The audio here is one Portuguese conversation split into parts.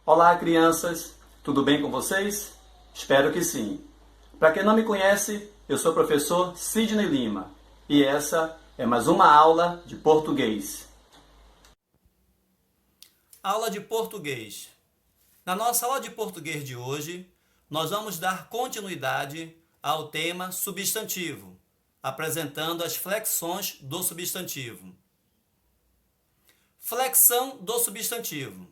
Olá, crianças! Tudo bem com vocês? Espero que sim. Para quem não me conhece, eu sou o professor Sidney Lima e essa é mais uma aula de português. Aula de português. Na nossa aula de português de hoje, nós vamos dar continuidade ao tema substantivo, apresentando as flexões do substantivo. Flexão do substantivo.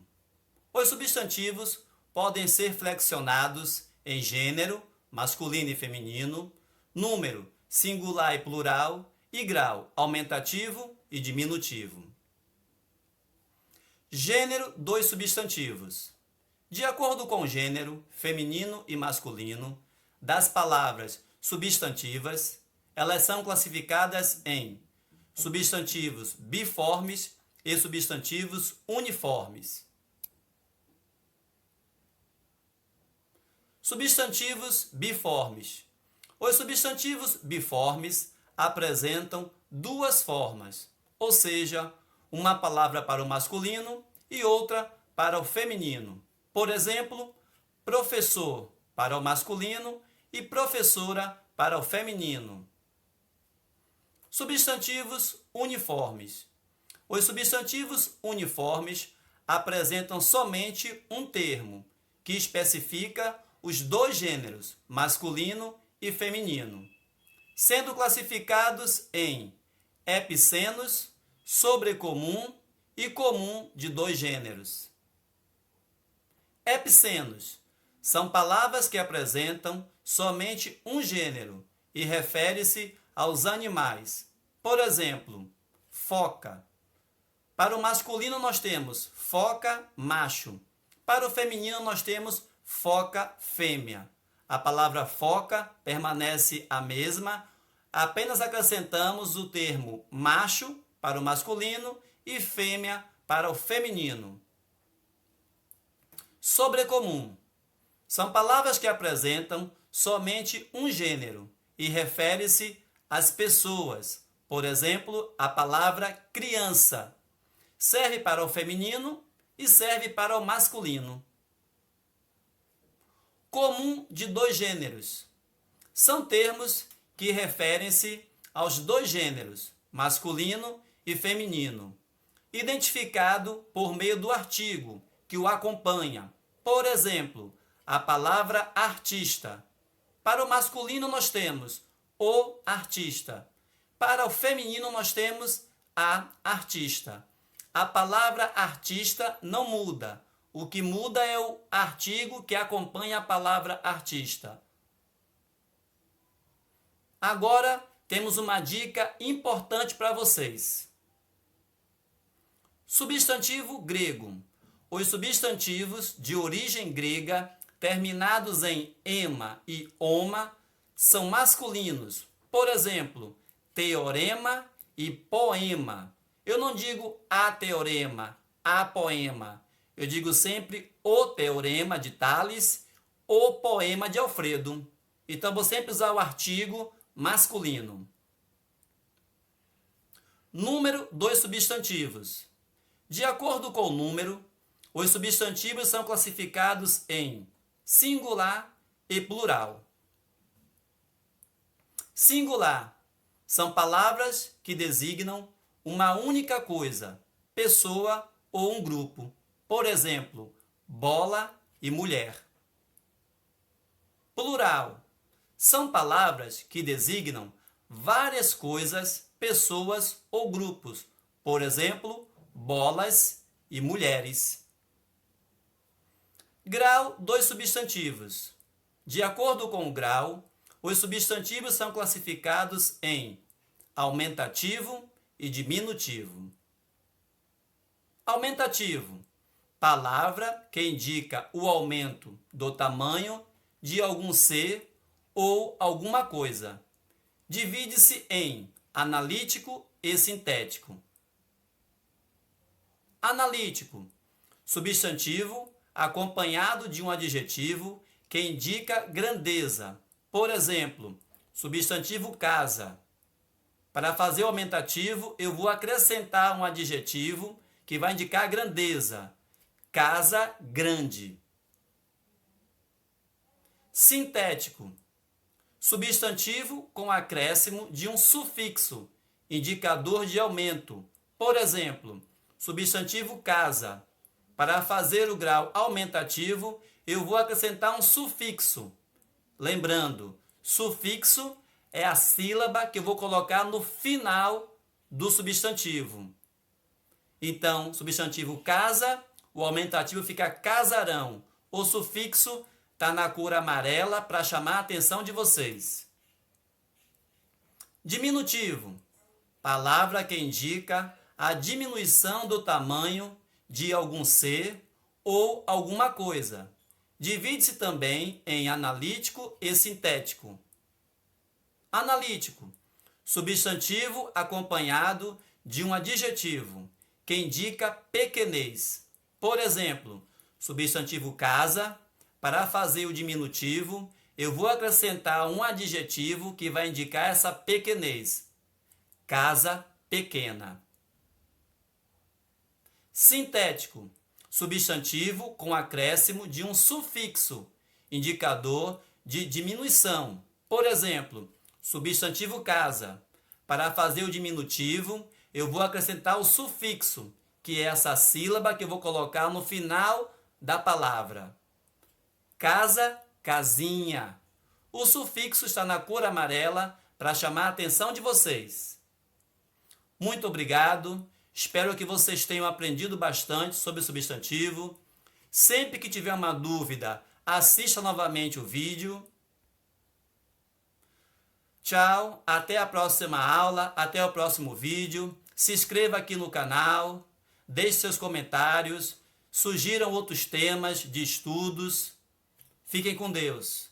Os substantivos podem ser flexionados em gênero, masculino e feminino, número, singular e plural, e grau, aumentativo e diminutivo. Gênero dos substantivos. De acordo com o gênero, feminino e masculino, das palavras substantivas, elas são classificadas em substantivos biformes e substantivos uniformes. Substantivos biformes. Os substantivos biformes apresentam duas formas, ou seja, uma palavra para o masculino e outra para o feminino. Por exemplo, professor para o masculino e professora para o feminino. Substantivos uniformes. Os substantivos uniformes apresentam somente um termo, que especifica os dois gêneros, masculino e feminino, sendo classificados em epicenos, sobrecomum e comum de dois gêneros. Epicenos são palavras que apresentam somente um gênero e refere-se aos animais. Por exemplo, foca. Para o masculino nós temos foca macho. Para o feminino nós temos foca fêmea. A palavra foca permanece a mesma, apenas acrescentamos o termo macho para o masculino e fêmea para o feminino. Sobrecomum. São palavras que apresentam somente um gênero e refere-se às pessoas. Por exemplo, a palavra criança serve para o feminino e serve para o masculino. Comum de dois gêneros. São termos que referem-se aos dois gêneros, masculino e feminino, identificado por meio do artigo que o acompanha. Por exemplo, a palavra artista. Para o masculino nós temos o artista. Para o feminino nós temos a artista. A palavra artista não muda. O que muda é o artigo que acompanha a palavra artista. Agora temos uma dica importante para vocês. Substantivo grego. Os substantivos de origem grega, terminados em ema e oma, são masculinos. Por exemplo, teorema e poema. Eu não digo a teorema, a poema. Eu digo sempre o teorema de Tales, o poema de Alfredo. Então, vou sempre usar o artigo masculino. Número dos substantivos. De acordo com o número, os substantivos são classificados em singular e plural. Singular são palavras que designam uma única coisa, pessoa ou um grupo. Por exemplo, bola e mulher. Plural são palavras que designam várias coisas, pessoas ou grupos. Por exemplo, bolas e mulheres. Grau dos substantivos. De acordo com o grau, os substantivos são classificados em aumentativo e diminutivo. Aumentativo. Palavra que indica o aumento do tamanho de algum ser ou alguma coisa. Divide-se em analítico e sintético. Analítico. Substantivo acompanhado de um adjetivo que indica grandeza. Por exemplo, substantivo casa. Para fazer o aumentativo, eu vou acrescentar um adjetivo que vai indicar grandeza. casa grande. Sintético. Substantivo com acréscimo de um sufixo, indicador de aumento. Por exemplo, substantivo casa. Para fazer o grau aumentativo, eu vou acrescentar um sufixo. Lembrando, sufixo é a sílaba que eu vou colocar no final do substantivo. Então, substantivo casa, o aumentativo fica casarão. O sufixo está na cor amarela para chamar a atenção de vocês. Diminutivo. Palavra que indica a diminuição do tamanho de algum ser ou alguma coisa. Divide-se também em analítico e sintético. Analítico. Substantivo acompanhado de um adjetivo que indica pequenez. Por exemplo, substantivo casa, para fazer o diminutivo, eu vou acrescentar um adjetivo que vai indicar essa pequenez. Casa pequena. Sintético. Substantivo com acréscimo de um sufixo, indicador de diminuição. Por exemplo, substantivo casa. Para fazer o diminutivo, eu vou acrescentar o sufixo, que é essa sílaba que eu vou colocar no final da palavra. Casa, casinha. O sufixo está na cor amarela para chamar a atenção de vocês. Muito obrigado. Espero que vocês tenham aprendido bastante sobre o substantivo. Sempre que tiver uma dúvida, assista novamente o vídeo. Tchau, até a próxima aula, até o próximo vídeo. Se inscreva aqui no canal, deixe seus comentários, sugiram outros temas de estudos. Fiquem com Deus.